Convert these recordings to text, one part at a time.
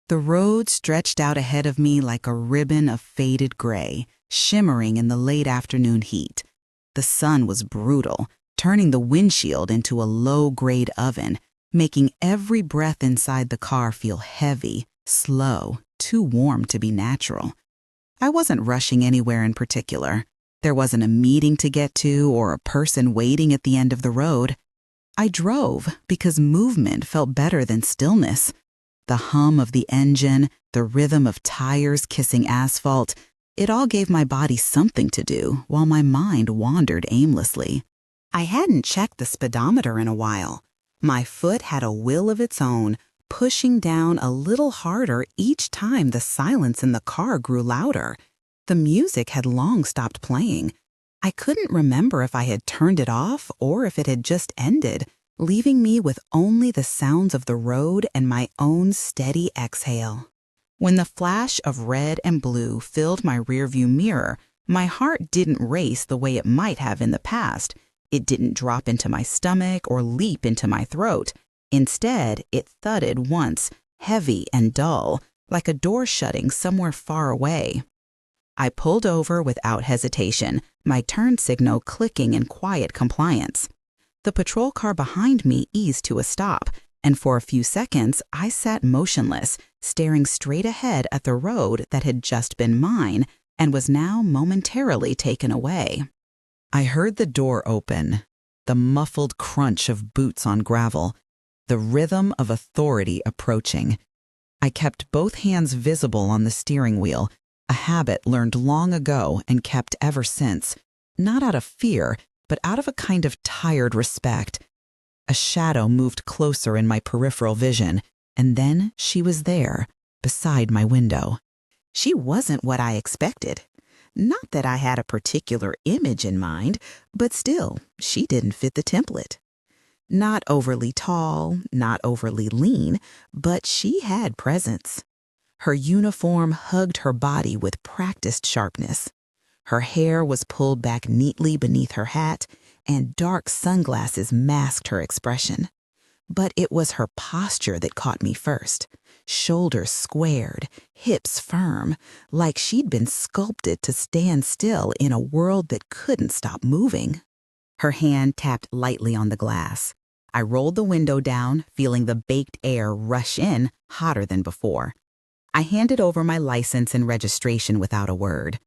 The road stretched out ahead of me like a ribbon of faded gray, shimmering in the late afternoon heat. The sun was brutal, turning the windshield into a low-grade oven, making every breath inside the car feel heavy, slow, too warm to be natural. I wasn't rushing anywhere in particular. There wasn't a meeting to get to or a person waiting at the end of the road. I drove because movement felt better than stillness. The hum of the engine, the rhythm of tires kissing asphalt, it all gave my body something to do while my mind wandered aimlessly. I hadn't checked the speedometer in a while. My foot had a will of its own, pushing down a little harder each time the silence in the car grew louder. The music had long stopped playing. I couldn't remember if I had turned it off or if it had just ended, leaving me with only the sounds of the road and my own steady exhale. When the flash of red and blue filled my rearview mirror, my heart didn't race the way it might have in the past. It didn't drop into my stomach or leap into my throat. Instead, it thudded once, heavy and dull, like a door shutting somewhere far away. I pulled over without hesitation, my turn signal clicking in quiet compliance. The patrol car behind me eased to a stop, and for a few seconds I sat motionless, staring straight ahead at the road that had just been mine and was now momentarily taken away. I heard the door open, the muffled crunch of boots on gravel, the rhythm of authority approaching. I kept both hands visible on the steering wheel, a habit learned long ago and kept ever since, not out of fear, but out of a kind of tired respect. A shadow moved closer in my peripheral vision, and then she was there, beside my window. She wasn't what I expected. Not that I had a particular image in mind, but still, she didn't fit the template. Not overly tall, not overly lean, but she had presence. Her uniform hugged her body with practiced sharpness. Her hair was pulled back neatly beneath her hat, and dark sunglasses masked her expression. But it was her posture that caught me first. Shoulders squared, hips firm, like she'd been sculpted to stand still in a world that couldn't stop moving. Her hand tapped lightly on the glass. I rolled the window down, feeling the baked air rush in, hotter than before. I handed over my license and registration without a word.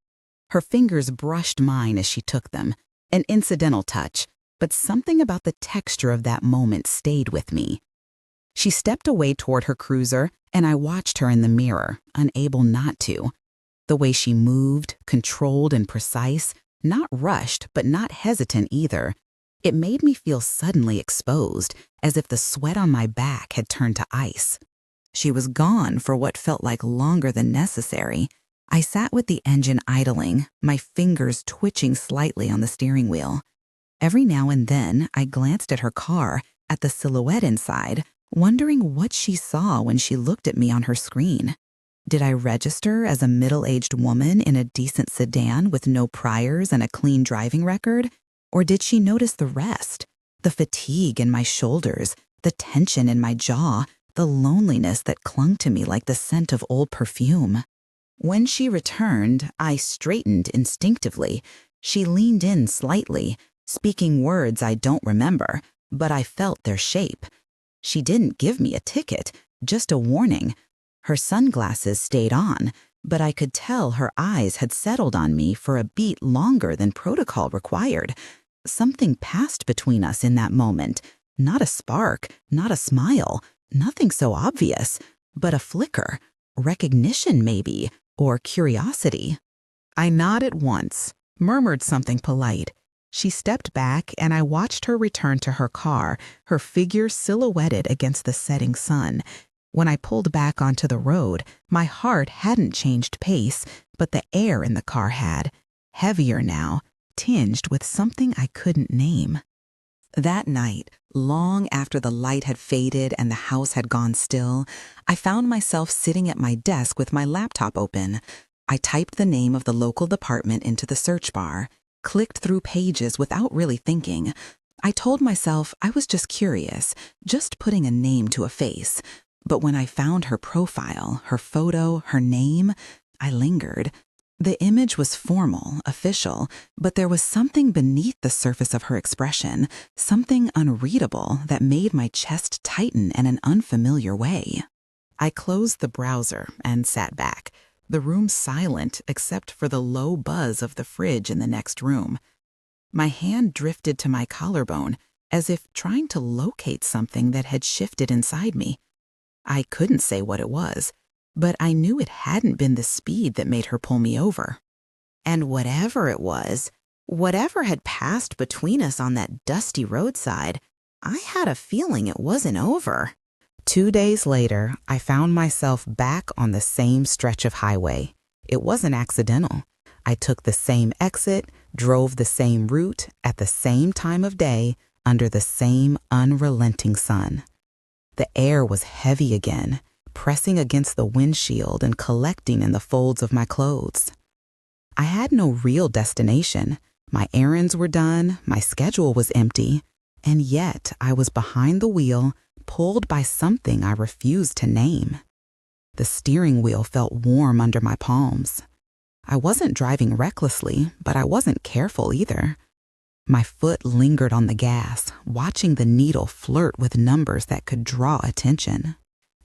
Her fingers brushed mine as she took them, an incidental touch, but something about the texture of that moment stayed with me. She stepped away toward her cruiser, and I watched her in the mirror, unable not to. The way she moved, controlled and precise, not rushed but not hesitant either. It made me feel suddenly exposed, as if the sweat on my back had turned to ice. She was gone for what felt like longer than necessary. I sat with the engine idling, my fingers twitching slightly on the steering wheel. Every now and then, I glanced at her car, at the silhouette inside, wondering what she saw when she looked at me on her screen. Did I register as a middle-aged woman in a decent sedan with no priors and a clean driving record? Or did she notice the rest? The fatigue in my shoulders, the tension in my jaw, the loneliness that clung to me like the scent of old perfume. When she returned, I straightened instinctively. She leaned in slightly, speaking words I don't remember, but I felt their shape. She didn't give me a ticket, just a warning. Her sunglasses stayed on, but I could tell her eyes had settled on me for a beat longer than protocol required. Something passed between us in that moment. Not a spark, not a smile, nothing so obvious, but a flicker, recognition maybe, or curiosity. I nodded once, murmured something polite. She stepped back and I watched her return to her car, her figure silhouetted against the setting sun. When I pulled back onto the road, my heart hadn't changed pace, but the air in the car had. Heavier now, tinged with something I couldn't name. That night, long after the light had faded and the house had gone still, I found myself sitting at my desk with my laptop open. I typed the name of the local department into the search bar, clicked through pages without really thinking. I told myself I was just curious, just putting a name to a face. But when I found her profile, her photo, her name, I lingered. The image was formal, official, but there was something beneath the surface of her expression, something unreadable that made my chest tighten in an unfamiliar way. I closed the browser and sat back, the room silent except for the low buzz of the fridge in the next room. My hand drifted to my collarbone, as if trying to locate something that had shifted inside me. I couldn't say what it was, but I knew it hadn't been the speed that made her pull me over. And whatever it was, whatever had passed between us on that dusty roadside, I had a feeling it wasn't over. 2 days later, I found myself back on the same stretch of highway. It wasn't accidental. I took the same exit, drove the same route, at the same time of day, under the same unrelenting sun. The air was heavy again, pressing against the windshield and collecting in the folds of my clothes. I had no real destination. My errands were done, my schedule was empty, and yet I was behind the wheel, pulled by something I refused to name. The steering wheel felt warm under my palms. I wasn't driving recklessly, but I wasn't careful either. My foot lingered on the gas, watching the needle flirt with numbers that could draw attention.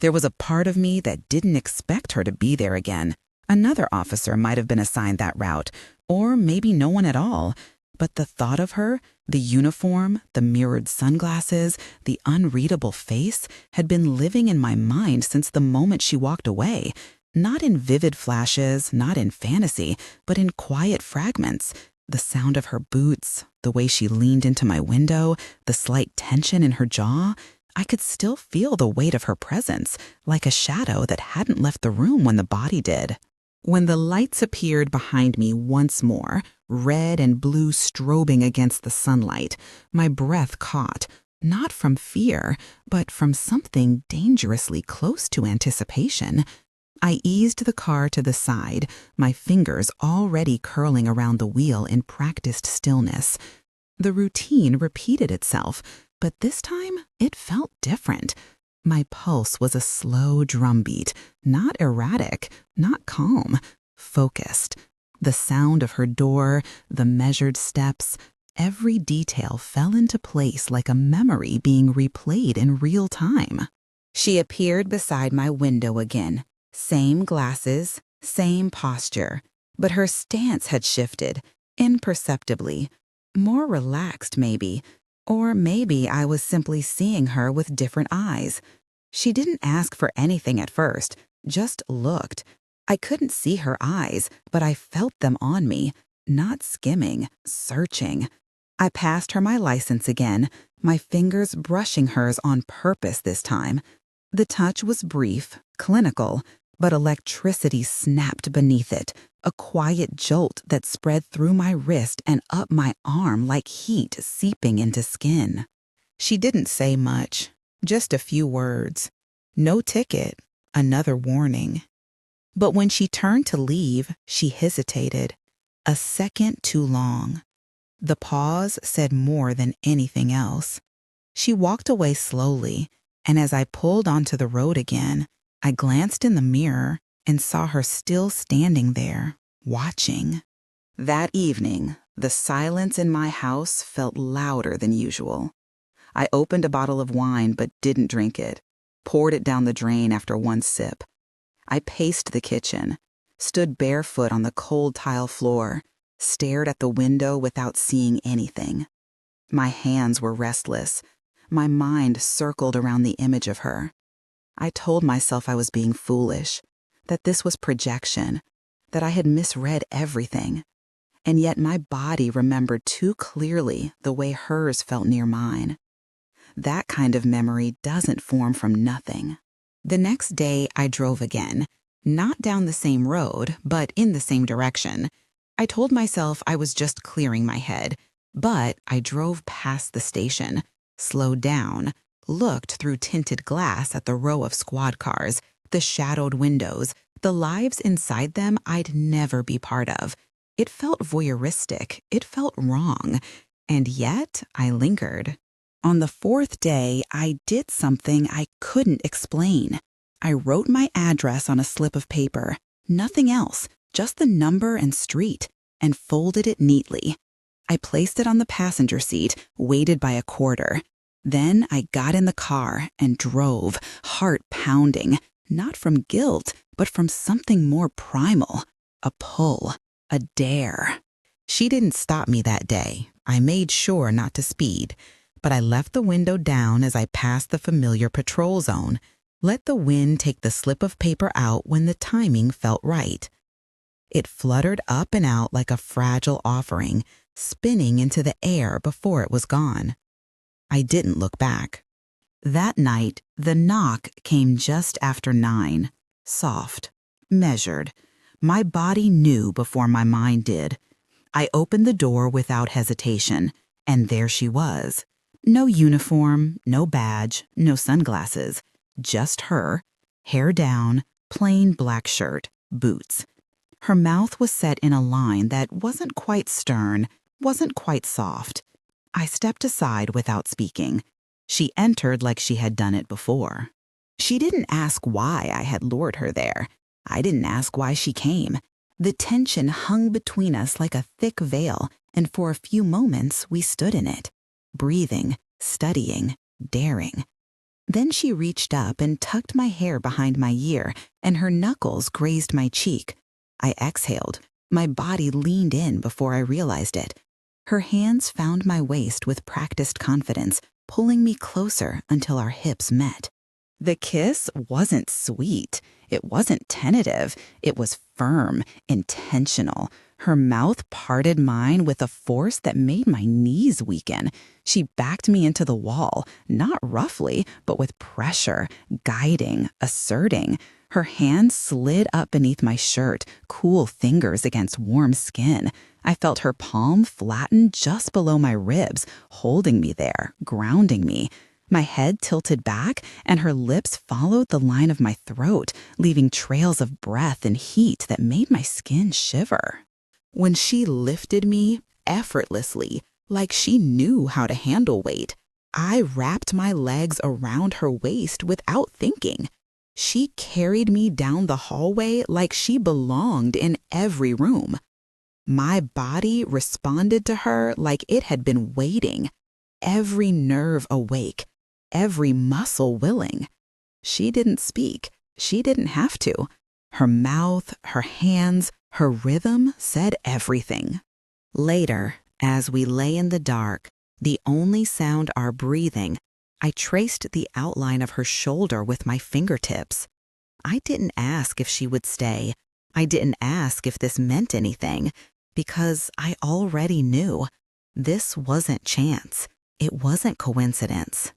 There was a part of me that didn't expect her to be there again. Another officer might have been assigned that route, or maybe no one at all. But the thought of her, the uniform, the mirrored sunglasses, the unreadable face, had been living in my mind since the moment she walked away. Not in vivid flashes, not in fantasy, but in quiet fragments. The sound of her boots, the way she leaned into my window, the slight tension in her jaw. I could still feel the weight of her presence, like a shadow that hadn't left the room when the body did. When the lights appeared behind me once more, red and blue strobing against the sunlight, my breath caught, not from fear, but from something dangerously close to anticipation. I eased the car to the side, my fingers already curling around the wheel in practiced stillness. The routine repeated itself, but this time it felt different. My pulse was a slow drumbeat, not erratic, not calm, focused. The sound of her door, the measured steps, every detail fell into place like a memory being replayed in real time. She appeared beside my window again. Same glasses, same posture, but her stance had shifted, imperceptibly, more relaxed maybe, or maybe I was simply seeing her with different eyes. She didn't ask for anything at first, just looked. I couldn't see her eyes, but I felt them on me, not skimming, searching. I passed her my license again, my fingers brushing hers on purpose this time. The touch was brief, clinical, but electricity snapped beneath it, a quiet jolt that spread through my wrist and up my arm like heat seeping into skin. She didn't say much, just a few words. No ticket, another warning. But when she turned to leave, she hesitated, a second too long. The pause said more than anything else. She walked away slowly, and as I pulled onto the road again, I glanced in the mirror and saw her still standing there, watching. That evening, the silence in my house felt louder than usual. I opened a bottle of wine but didn't drink it, poured it down the drain after one sip. I paced the kitchen, stood barefoot on the cold tile floor, stared at the window without seeing anything. My hands were restless. My mind circled around the image of her. I told myself I was being foolish, that this was projection, that I had misread everything. And yet my body remembered too clearly the way hers felt near mine. That kind of memory doesn't form from nothing. The next day I drove again, not down the same road, but in the same direction. I told myself I was just clearing my head, but I drove past the station, slowed down, looked through tinted glass at the row of squad cars, the shadowed windows, the lives inside them I'd never be part of. It felt voyeuristic, it felt wrong, and yet I lingered. On the fourth day, I did something I couldn't explain. I wrote my address on a slip of paper, nothing else, just the number and street, and folded it neatly. I placed it on the passenger seat, weighted by a quarter. Then I got in the car and drove, heart pounding, not from guilt, but from something more primal, a pull, a dare. She didn't stop me that day. I made sure not to speed, but I left the window down as I passed the familiar patrol zone. Let the wind take the slip of paper out when the timing felt right. It fluttered up and out like a fragile offering, spinning into the air before it was gone. I didn't look back. That night, the knock came just after 9, soft, measured. My body knew before my mind did. I opened the door without hesitation, and there she was. No uniform, no badge, no sunglasses. Just her, hair down, plain black shirt, boots. Her mouth was set in a line that wasn't quite stern, wasn't quite soft. I stepped aside without speaking. She entered like she had done it before. She didn't ask why I had lured her there. I didn't ask why she came. The tension hung between us like a thick veil, and for a few moments we stood in it, breathing, studying, daring. Then she reached up and tucked my hair behind my ear, and her knuckles grazed my cheek. I exhaled. My body leaned in before I realized it. Her hands found my waist with practiced confidence, pulling me closer until our hips met. The kiss wasn't sweet. It wasn't tentative. It was firm, intentional. Her mouth parted mine with a force that made my knees weaken. She backed me into the wall, not roughly, but with pressure, guiding, asserting. Her hand slid up beneath my shirt, cool fingers against warm skin. I felt her palm flatten just below my ribs, holding me there, grounding me. My head tilted back, and her lips followed the line of my throat, leaving trails of breath and heat that made my skin shiver. When she lifted me, effortlessly, like she knew how to handle weight, I wrapped my legs around her waist without thinking. She carried me down the hallway like she belonged in every room. My body responded to her like it had been waiting, every nerve awake, every muscle willing. She didn't speak. She didn't have to. Her mouth, her hands, her rhythm said everything. Later, as we lay in the dark, the only sound our breathing, I traced the outline of her shoulder with my fingertips. I didn't ask if she would stay. I didn't ask if this meant anything, because I already knew. This wasn't chance. It wasn't coincidence.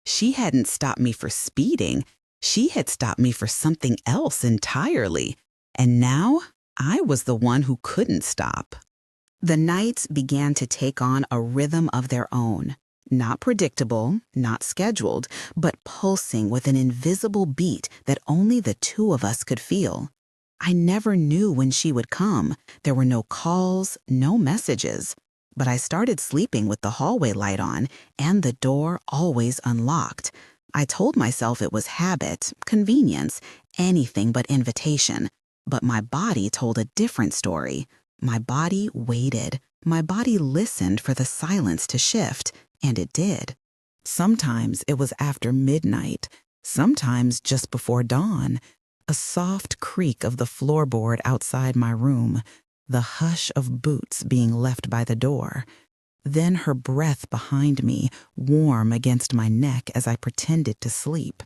She hadn't stopped me for speeding. She had stopped me for something else entirely. And now I was the one who couldn't stop. The nights began to take on a rhythm of their own. Not predictable, not scheduled, but pulsing with an invisible beat that only the two of us could feel. I never knew when she would come. There were no calls, no messages. But I started sleeping with the hallway light on and the door always unlocked. I told myself it was habit, convenience, anything but invitation. But my body told a different story. My body waited. My body listened for the silence to shift. And it did. Sometimes it was after midnight, sometimes just before dawn. A soft creak of the floorboard outside my room, the hush of boots being left by the door. Then her breath behind me, warm against my neck as I pretended to sleep.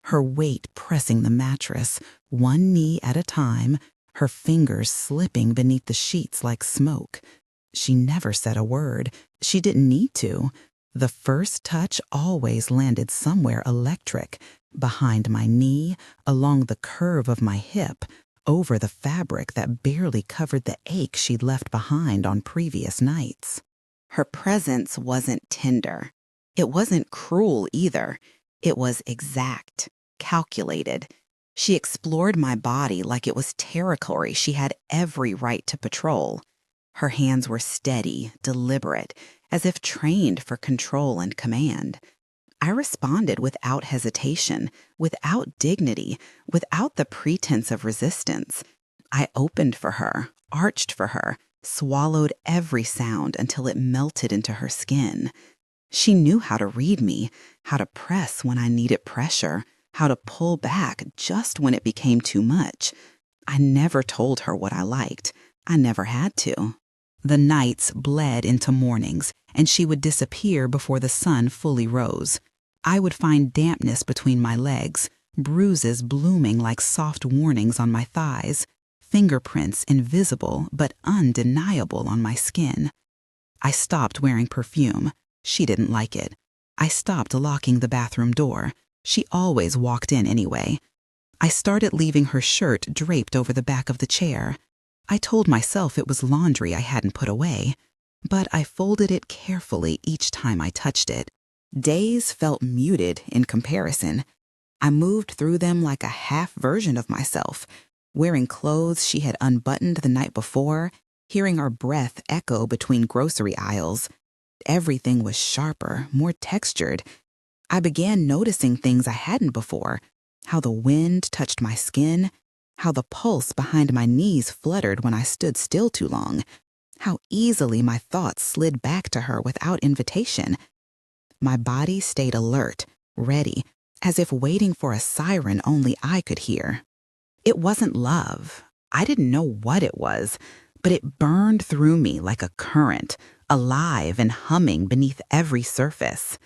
Her weight pressing the mattress, one knee at a time, her fingers slipping beneath the sheets like smoke. She never said a word. She didn't need to. The first touch always landed somewhere electric, behind my knee, along the curve of my hip, over the fabric that barely covered the ache she'd left behind on previous nights. Her presence wasn't tender. It wasn't cruel either. It was exact, calculated. She explored my body like it was territory she had every right to patrol. Her hands were steady, deliberate, as if trained for control and command. I responded without hesitation, without dignity, without the pretense of resistance. I opened for her, arched for her, swallowed every sound until it melted into her skin. She knew how to read me, how to press when I needed pressure, how to pull back just when it became too much. I never told her what I liked. I never had to. The nights bled into mornings, and she would disappear before the sun fully rose. I would find dampness between my legs, bruises blooming like soft warnings on my thighs, fingerprints invisible but undeniable on my skin. I stopped wearing perfume. She didn't like it. I stopped locking the bathroom door. She always walked in anyway. I started leaving her shirt draped over the back of the chair. I told myself it was laundry I hadn't put away, but I folded it carefully each time I touched it. Days felt muted in comparison. I moved through them like a half version of myself, wearing clothes she had unbuttoned the night before, hearing our breath echo between grocery aisles. Everything was sharper, more textured. I began noticing things I hadn't before, how the wind touched my skin, how the pulse behind my knees fluttered when I stood still too long, how easily my thoughts slid back to her without invitation. My body stayed alert, ready, as if waiting for a siren only I could hear. It wasn't love. I didn't know what it was, but it burned through me like a current, alive and humming beneath every surface.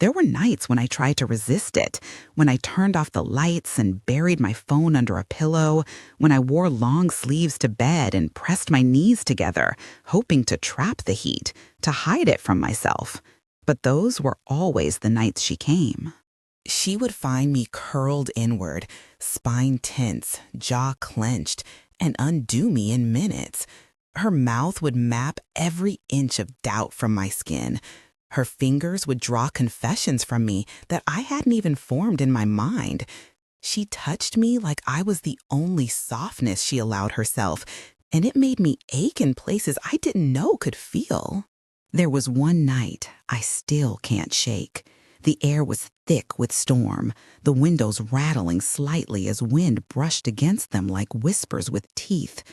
There were nights when I tried to resist it, when I turned off the lights and buried my phone under a pillow, when I wore long sleeves to bed and pressed my knees together, hoping to trap the heat, to hide it from myself. But those were always the nights she came. She would find me curled inward, spine tense, jaw clenched, and undo me in minutes. Her mouth would map every inch of doubt from my skin. Her fingers would draw confessions from me that I hadn't even formed in my mind. She touched me like I was the only softness she allowed herself, and it made me ache in places I didn't know could feel. There was one night I still can't shake. The air was thick with storm, the windows rattling slightly as wind brushed against them like whispers with teeth.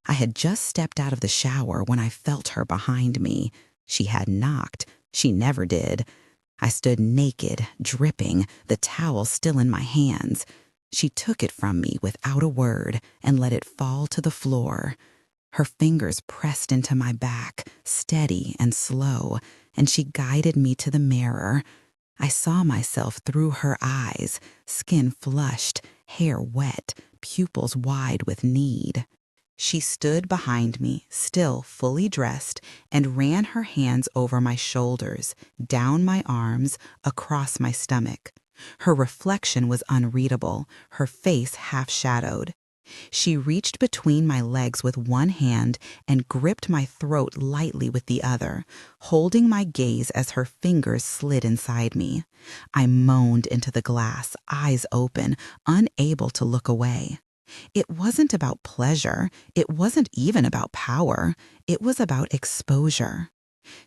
I had just stepped out of the shower when I felt her behind me. She had knocked. She never did. I stood naked, dripping, the towel still in my hands. She took it from me without a word and let it fall to the floor. Her fingers pressed into my back, steady and slow, and she guided me to the mirror. I saw myself through her eyes, skin flushed, hair wet, pupils wide with need. She stood behind me, still fully dressed, and ran her hands over my shoulders, down my arms, across my stomach. Her reflection was unreadable, her face half-shadowed. She reached between my legs with one hand and gripped my throat lightly with the other, holding my gaze as her fingers slid inside me. I moaned into the glass, eyes open, unable to look away. It wasn't about pleasure. It wasn't even about power. It was about exposure.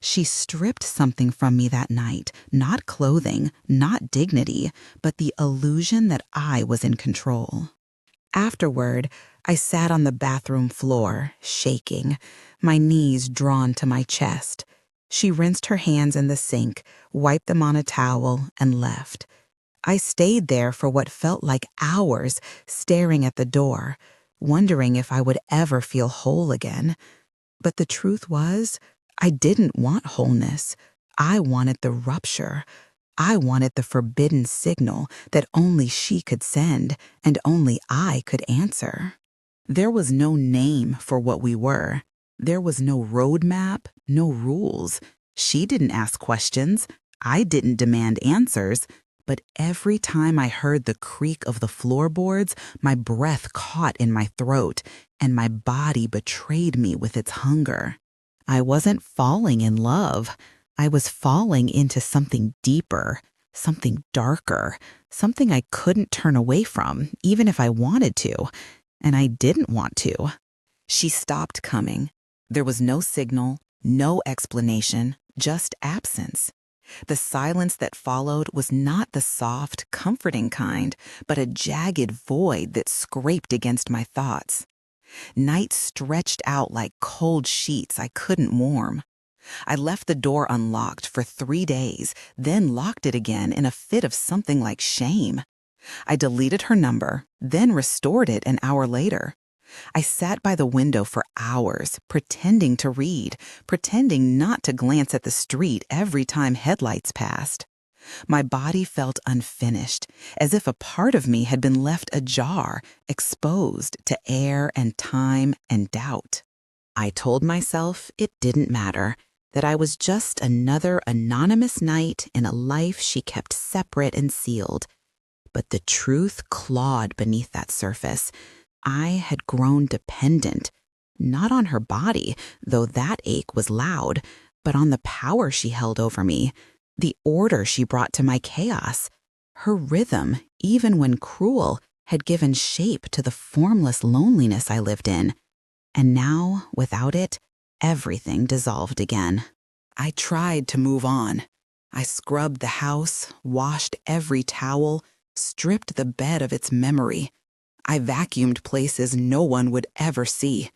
She stripped something from me that night, not clothing, not dignity, but the illusion that I was in control. Afterward, I sat on the bathroom floor, shaking, my knees drawn to my chest. She rinsed her hands in the sink, wiped them on a towel, and left. I stayed there for what felt like hours, staring at the door, wondering if I would ever feel whole again. But the truth was, I didn't want wholeness. I wanted the rupture. I wanted the forbidden signal that only she could send and only I could answer. There was no name for what we were. There was no roadmap, no rules. She didn't ask questions. I didn't demand answers. But every time I heard the creak of the floorboards, my breath caught in my throat, and my body betrayed me with its hunger. I wasn't falling in love. I was falling into something deeper, something darker, something I couldn't turn away from, even if I wanted to. And I didn't want to. She stopped coming. There was no signal, no explanation, just absence. The silence that followed was not the soft, comforting kind, but a jagged void that scraped against my thoughts. Night stretched out like cold sheets I couldn't warm. I left the door unlocked for 3 days, then locked it again in a fit of something like shame. I deleted her number, then restored it an hour later. I sat by the window for hours, pretending to read, pretending not to glance at the street every time headlights passed. My body felt unfinished, as if a part of me had been left ajar, exposed to air and time and doubt. I told myself it didn't matter, that I was just another anonymous night in a life she kept separate and sealed. But the truth clawed beneath that surface. I had grown dependent, not on her body, though that ache was loud, but on the power she held over me, the order she brought to my chaos. Her rhythm, even when cruel, had given shape to the formless loneliness I lived in. And now, without it, everything dissolved again. I tried to move on. I scrubbed the house, washed every towel, stripped the bed of its memory. I vacuumed places no one would ever see.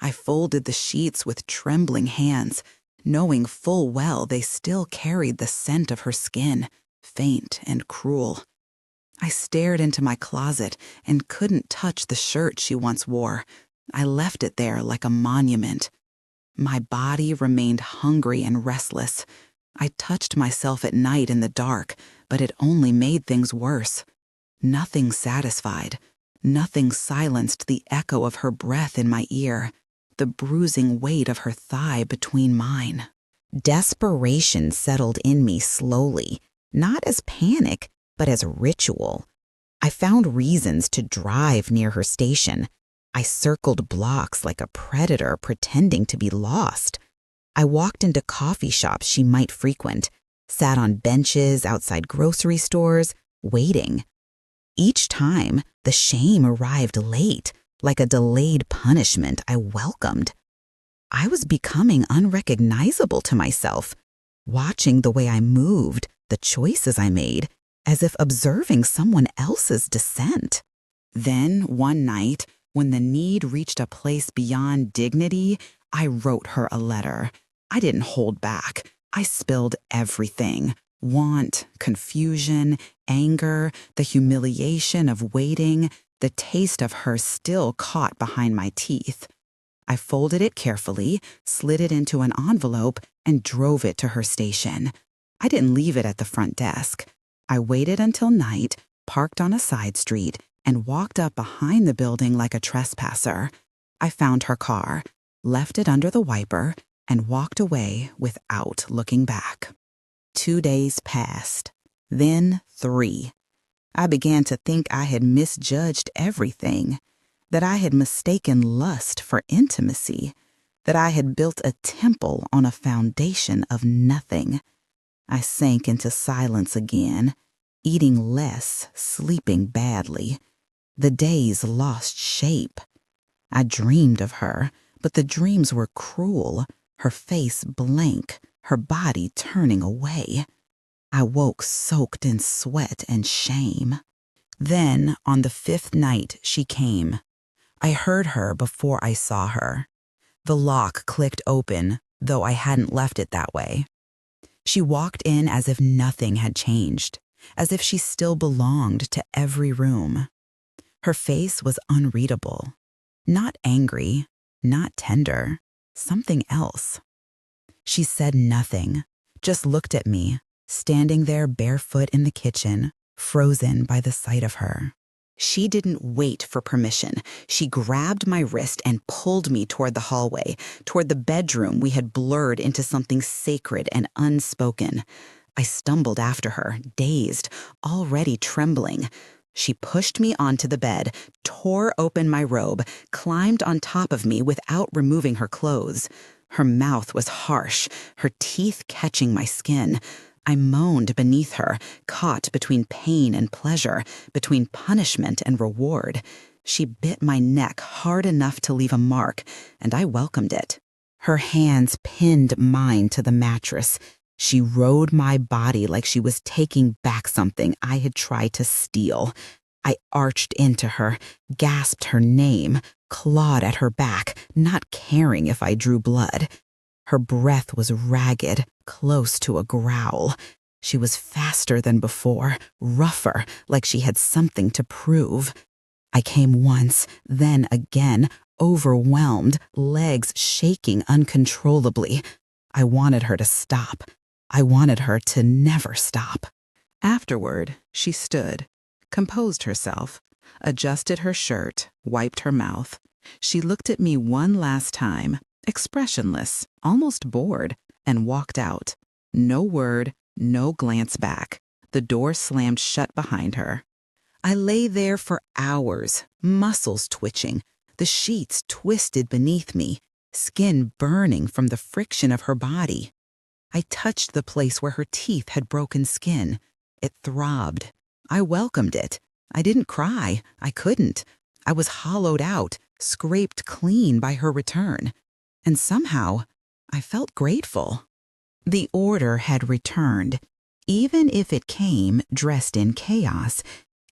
I folded the sheets with trembling hands, knowing full well they still carried the scent of her skin, faint and cruel. I stared into my closet and couldn't touch the shirt she once wore. I left it there like a monument. My body remained hungry and restless. I touched myself at night in the dark, but it only made things worse. Nothing satisfied. Nothing silenced the echo of her breath in my ear, the bruising weight of her thigh between mine. Desperation settled in me slowly, not as panic, but as ritual. I found reasons to drive near her station. I circled blocks like a predator pretending to be lost. I walked into coffee shops she might frequent, sat on benches outside grocery stores, waiting. Each time, the shame arrived late, like a delayed punishment I welcomed. I was becoming unrecognizable to myself, watching the way I moved, the choices I made, as if observing someone else's descent. Then, one night, when the need reached a place beyond dignity, I wrote her a letter. I didn't hold back. I spilled everything. Want, confusion, anger, the humiliation of waiting, the taste of her still caught behind my teeth. I folded it carefully, slid it into an envelope, and drove it to her station. I didn't leave it at the front desk. I waited until night, parked on a side street, and walked up behind the building like a trespasser. I found her car, left it under the wiper, and walked away without looking back. 2 days passed, then 3. I began to think I had misjudged everything, that I had mistaken lust for intimacy, that I had built a temple on a foundation of nothing. I sank into silence again, eating less, sleeping badly. The days lost shape. I dreamed of her, but the dreams were cruel, her face blank, her body turning away. I woke soaked in sweat and shame. Then, on the 5th night, she came. I heard her before I saw her. The lock clicked open, though I hadn't left it that way. She walked in as if nothing had changed, as if she still belonged to every room. Her face was unreadable. Not angry, not tender, something else. She said nothing, just looked at me, standing there barefoot in the kitchen, frozen by the sight of her. She didn't wait for permission. She grabbed my wrist and pulled me toward the hallway, toward the bedroom we had blurred into something sacred and unspoken. I stumbled after her, dazed, already trembling. She pushed me onto the bed, tore open my robe, climbed on top of me without removing her clothes. Her mouth was harsh, her teeth catching my skin. I moaned beneath her, caught between pain and pleasure, between punishment and reward. She bit my neck hard enough to leave a mark, and I welcomed it. Her hands pinned mine to the mattress, She rode my body like she was taking back something I had tried to steal. I arched into her, gasped her name, clawed at her back, not caring if I drew blood. Her breath was ragged, close to a growl. She was faster than before, rougher, like she had something to prove. I came once, then again, overwhelmed, legs shaking uncontrollably. I wanted her to stop. I wanted her to never stop. Afterward, she stood, composed herself, adjusted her shirt, wiped her mouth. She looked at me one last time, expressionless, almost bored, and walked out. No word, no glance back. The door slammed shut behind her. I lay there for hours, muscles twitching, the sheets twisted beneath me, skin burning from the friction of her body. I touched the place where her teeth had broken skin. It throbbed. I welcomed it. I didn't cry. I couldn't. I was hollowed out, scraped clean by her return. And somehow, I felt grateful. The order had returned, even if it came dressed in chaos,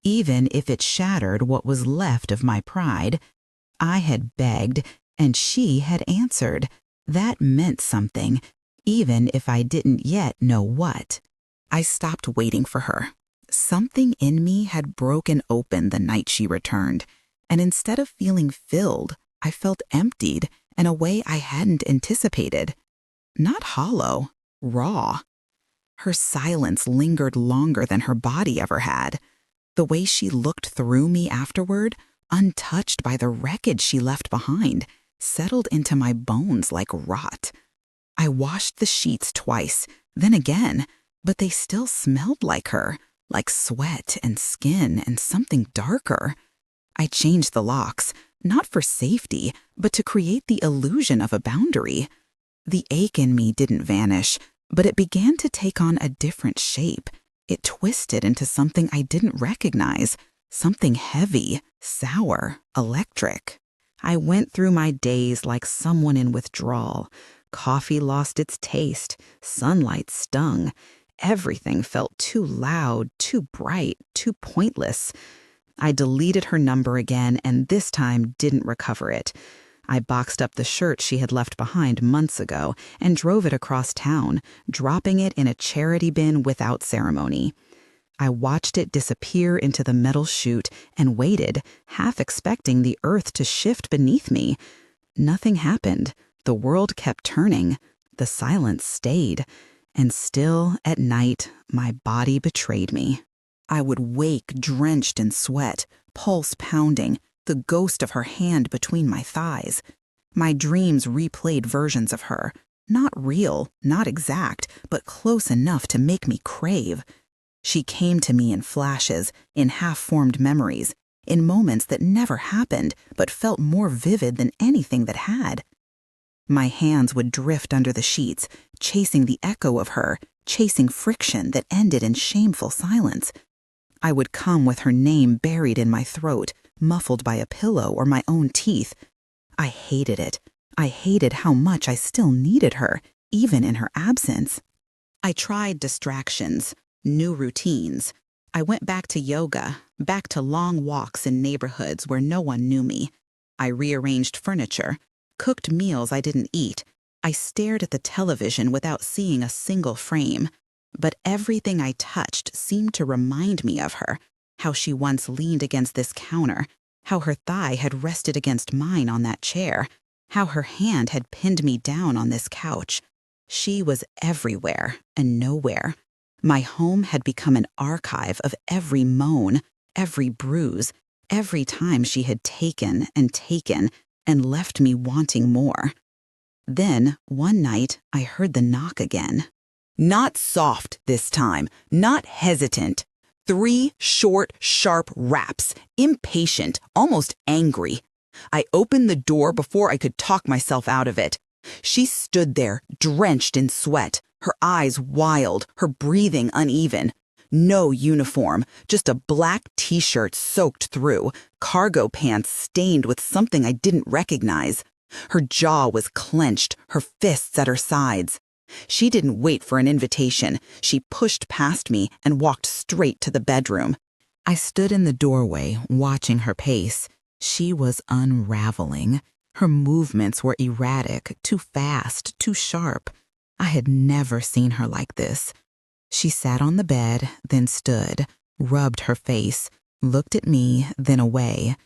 even if it shattered what was left of my pride. I had begged, and she had answered. That meant something, even if I didn't yet know what. I stopped waiting for her. Something in me had broken open the night she returned, and instead of feeling filled, I felt emptied in a way I hadn't anticipated. Not hollow, raw. Her silence lingered longer than her body ever had. The way she looked through me afterward, untouched by the wreckage she left behind, settled into my bones like rot. I washed the sheets twice, then again, but they still smelled like her, like sweat and skin and something darker. I changed the locks, not for safety, but to create the illusion of a boundary. The ache in me didn't vanish, but it began to take on a different shape. It twisted into something I didn't recognize, something heavy, sour, electric. I went through my days like someone in withdrawal. Coffee lost its taste, sunlight stung. Everything felt too loud, too bright, too pointless. I deleted her number again and this time didn't recover it. I boxed up the shirt she had left behind months ago and drove it across town, dropping it in a charity bin without ceremony. I watched it disappear into the metal chute and waited, half expecting the earth to shift beneath me. Nothing happened. The world kept turning. The silence stayed. And still, at night, my body betrayed me. I would wake drenched in sweat, pulse pounding, the ghost of her hand between my thighs. My dreams replayed versions of her, not real, not exact, but close enough to make me crave. She came to me in flashes, in half-formed memories, in moments that never happened but felt more vivid than anything that had. My hands would drift under the sheets, chasing the echo of her, chasing friction that ended in shameful silence. I would come with her name buried in my throat, muffled by a pillow or my own teeth. I hated it. I hated how much I still needed her, even in her absence. I tried distractions, new routines. I went back to yoga, back to long walks in neighborhoods where no one knew me. I rearranged furniture, cooked meals I didn't eat. I stared at the television without seeing a single frame. But everything I touched seemed to remind me of her, how she once leaned against this counter, how her thigh had rested against mine on that chair, how her hand had pinned me down on this couch. She was everywhere and nowhere. My home had become an archive of every moan, every bruise, every time she had taken and left me wanting more. Then, one night, I heard the knock again. Not soft this time, not hesitant. 3 short, sharp raps, impatient, almost angry. I opened the door before I could talk myself out of it. She stood there, drenched in sweat, her eyes wild, her breathing uneven. No uniform, just a black t-shirt soaked through, cargo pants stained with something I didn't recognize. Her jaw was clenched, her fists at her sides. She didn't wait for an invitation. She pushed past me and walked straight to the bedroom. I stood in the doorway, watching her pace. She was unraveling. Her movements were erratic, too fast, too sharp. I had never seen her like this. She sat on the bed, then stood, rubbed her face, looked at me, then away.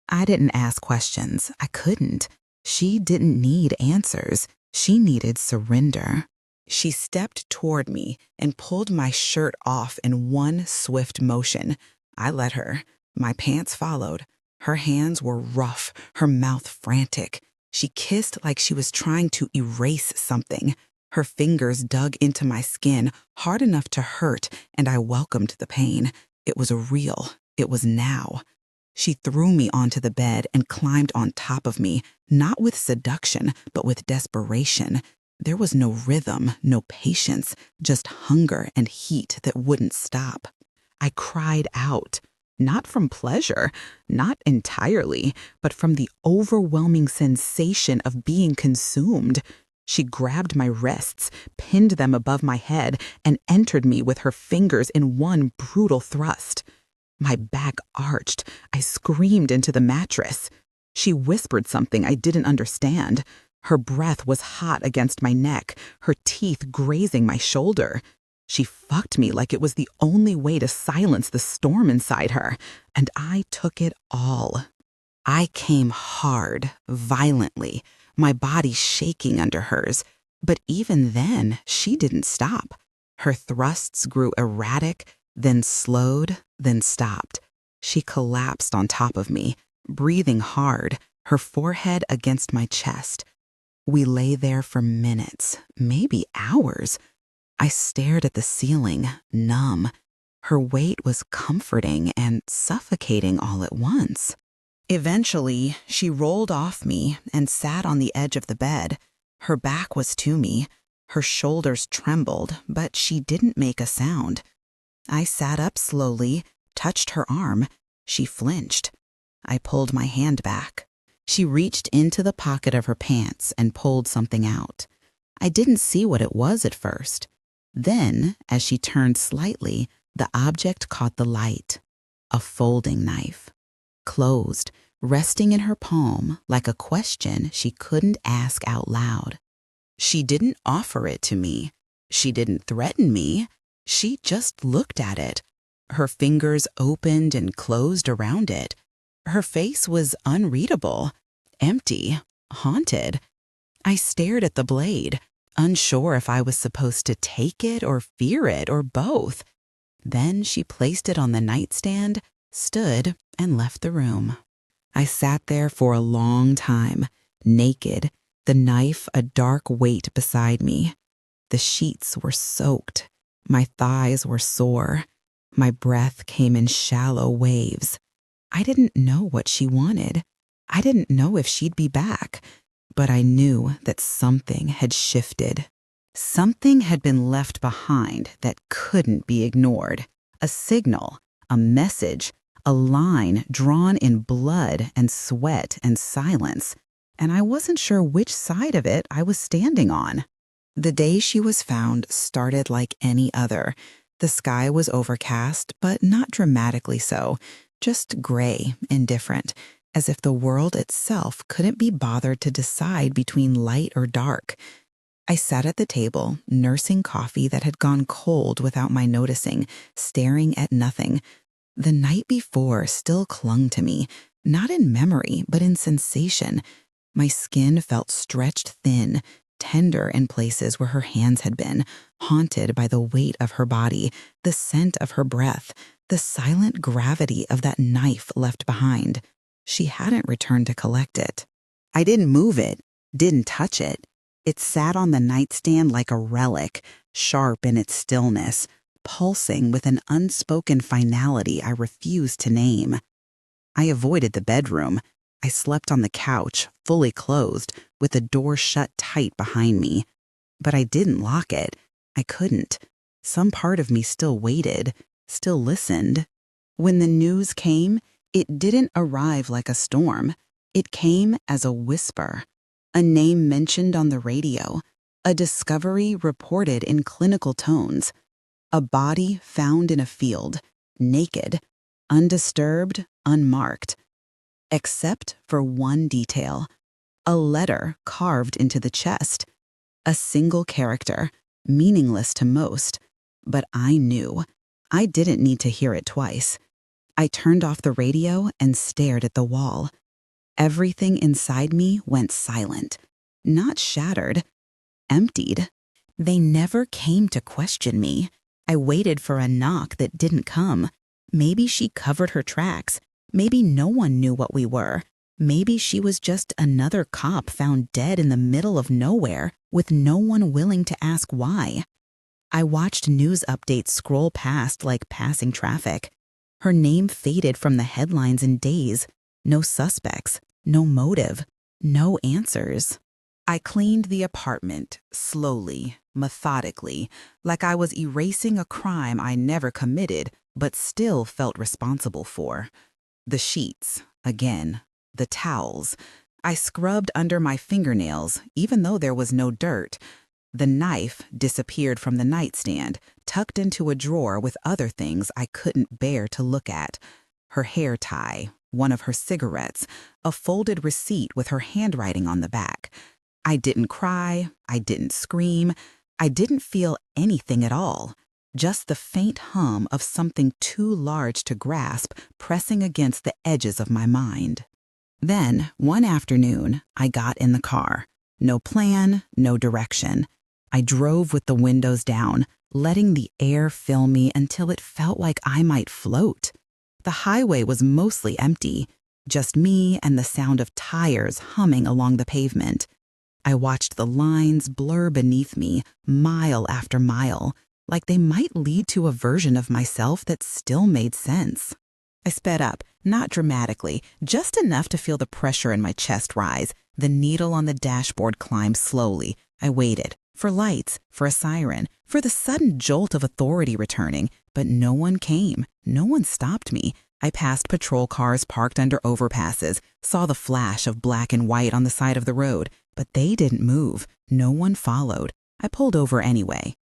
I didn't ask questions. I couldn't. She didn't need answers. She needed surrender. She stepped toward me and pulled my shirt off in one swift motion. I let her. My pants followed. Her hands were rough, her mouth frantic. She kissed like she was trying to erase something. Her fingers dug into my skin, hard enough to hurt, and I welcomed the pain. It was real. It was now. She threw me onto the bed and climbed on top of me, not with seduction, but with desperation. There was no rhythm, no patience, just hunger and heat that wouldn't stop. I cried out, not from pleasure, not entirely, but from the overwhelming sensation of being consumed. She grabbed my wrists, pinned them above my head, and entered me with her fingers in one brutal thrust. My back arched. I screamed into the mattress. She whispered something I didn't understand. Her breath was hot against my neck, her teeth grazing my shoulder. She fucked me like it was the only way to silence the storm inside her, and I took it all. I came hard, violently, my body shaking under hers, but even then, she didn't stop. Her thrusts grew erratic, then slowed, then stopped. She collapsed on top of me, breathing hard, her forehead against my chest. We lay there for minutes, maybe hours. I stared at the ceiling, numb. Her weight was comforting and suffocating all at once. Eventually, she rolled off me and sat on the edge of the bed. Her back was to me. Her shoulders trembled, but she didn't make a sound. I sat up slowly, touched her arm. She flinched. I pulled my hand back. She reached into the pocket of her pants and pulled something out. I didn't see what it was at first. Then, as she turned slightly, the object caught the light. A folding knife. Closed, resting in her palm like a question she couldn't ask out loud. She didn't offer it to me. She didn't threaten me. She just looked at it. Her fingers opened and closed around it. Her face was unreadable, empty, haunted. I stared at the blade, unsure if I was supposed to take it or fear it or both. Then she placed it on the nightstand, stood, and left the room. I sat there for a long time, naked, the knife a dark weight beside me. The sheets were soaked. My thighs were sore. My breath came in shallow waves. I didn't know what she wanted. I didn't know if she'd be back, but I knew that something had shifted. Something had been left behind that couldn't be ignored. A signal, a message, a line drawn in blood and sweat and silence, and I wasn't sure which side of it I was standing on. The day she was found started like any other. The sky was overcast, but not dramatically so, just gray, indifferent, as if the world itself couldn't be bothered to decide between light or dark. I sat at the table, nursing coffee that had gone cold without my noticing, staring at nothing. The night before still clung to me, not in memory, but in sensation. My skin felt stretched thin, tender in places where her hands had been, haunted by the weight of her body, the scent of her breath, the silent gravity of that knife left behind. She hadn't returned to collect it. I didn't move it, didn't touch it. It sat on the nightstand like a relic, sharp in its stillness, pulsing with an unspoken finality I refused to name. I avoided the bedroom. I slept on the couch, fully closed, with the door shut tight behind me. But I didn't lock it. I couldn't. Some part of me still waited, still listened. When the news came, it didn't arrive like a storm. It came as a whisper, a name mentioned on the radio, A discovery reported in clinical tones. A body found in a field, naked, undisturbed, unmarked. Except for one detail. A letter carved into the chest. A single character, meaningless to most. But I knew. I didn't need to hear it twice. I turned off the radio and stared at the wall. Everything inside me went silent. Not shattered. Emptied. They never came to question me. I waited for a knock that didn't come. Maybe she covered her tracks. Maybe no one knew what we were. Maybe she was just another cop found dead in the middle of nowhere with no one willing to ask why. I watched news updates scroll past like passing traffic. Her name faded from the headlines in days. No suspects, no motive, no answers. I cleaned the apartment, slowly, methodically, like I was erasing a crime I never committed but still felt responsible for. The sheets, again, the towels. I scrubbed under my fingernails, even though there was no dirt. The knife disappeared from the nightstand, tucked into a drawer with other things I couldn't bear to look at. Her hair tie, one of her cigarettes, a folded receipt with her handwriting on the back. I didn't cry, I didn't scream, I didn't feel anything at all. Just the faint hum of something too large to grasp pressing against the edges of my mind. Then, one afternoon, I got in the car. No plan, no direction. I drove with the windows down, letting the air fill me until it felt like I might float. The highway was mostly empty, just me and the sound of tires humming along the pavement. I watched the lines blur beneath me, mile after mile, like they might lead to a version of myself that still made sense. I sped up, not dramatically, just enough to feel the pressure in my chest rise. The needle on the dashboard climbed slowly. I waited, for lights, for a siren, for the sudden jolt of authority returning, but no one came. No one stopped me. I passed patrol cars parked under overpasses, saw the flash of black and white on the side of the road, but they didn't move. No one followed. I pulled over anyway.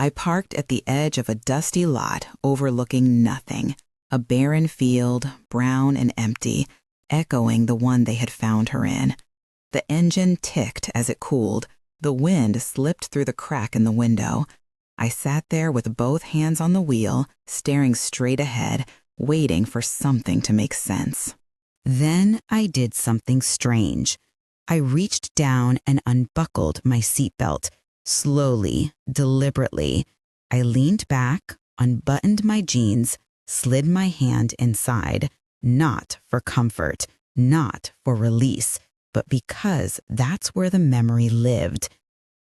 I parked at the edge of a dusty lot overlooking nothing. A barren field, brown and empty, echoing the one they had found her in. The engine ticked as it cooled. The wind slipped through the crack in the window. I sat there with both hands on the wheel, staring straight ahead, waiting for something to make sense. Then I did something strange. I reached down and unbuckled my seatbelt. Slowly, deliberately, I leaned back, unbuttoned my jeans, slid my hand inside, not for comfort, not for release, but because that's where the memory lived.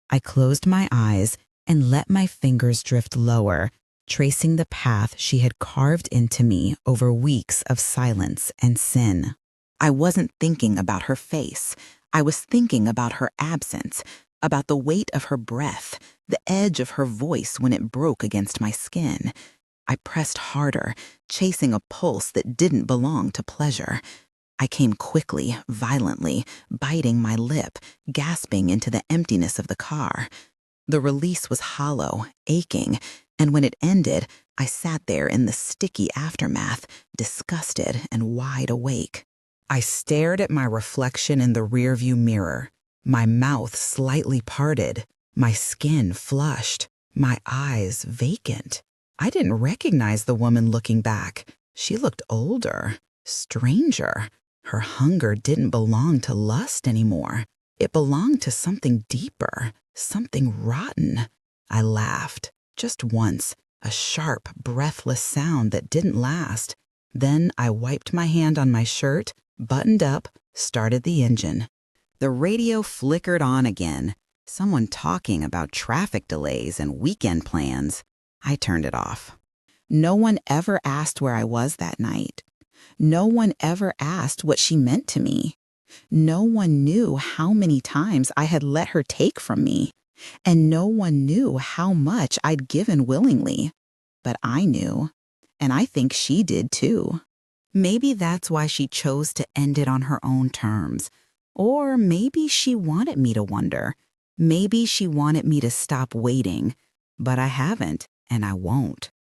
I closed my eyes and let my fingers drift lower, tracing the path she had carved into me over weeks of silence and sin. I wasn't thinking about her face. I was thinking about her absence, about the weight of her breath, the edge of her voice when it broke against my skin. I pressed harder, chasing a pulse that didn't belong to pleasure. I came quickly, violently, biting my lip, gasping into the emptiness of the car. The release was hollow, aching, and when it ended, I sat there in the sticky aftermath, disgusted and wide awake. I stared at my reflection in the rearview mirror, my mouth slightly parted, my skin flushed, my eyes vacant. I didn't recognize the woman looking back. She looked older, stranger. Her hunger didn't belong to lust anymore. It belonged to something deeper, something rotten. I laughed, just once, a sharp, breathless sound that didn't last. Then I wiped my hand on my shirt, buttoned up, started the engine. The radio flickered on again, someone talking about traffic delays and weekend plans. I turned it off. No one ever asked where I was that night. No one ever asked what she meant to me. No one knew how many times I had let her take from me. And no one knew how much I'd given willingly. But I knew, and I think she did too. Maybe that's why she chose to end it on her own terms. Or maybe she wanted me to wonder. Maybe she wanted me to stop waiting, but I haven't, and I won't.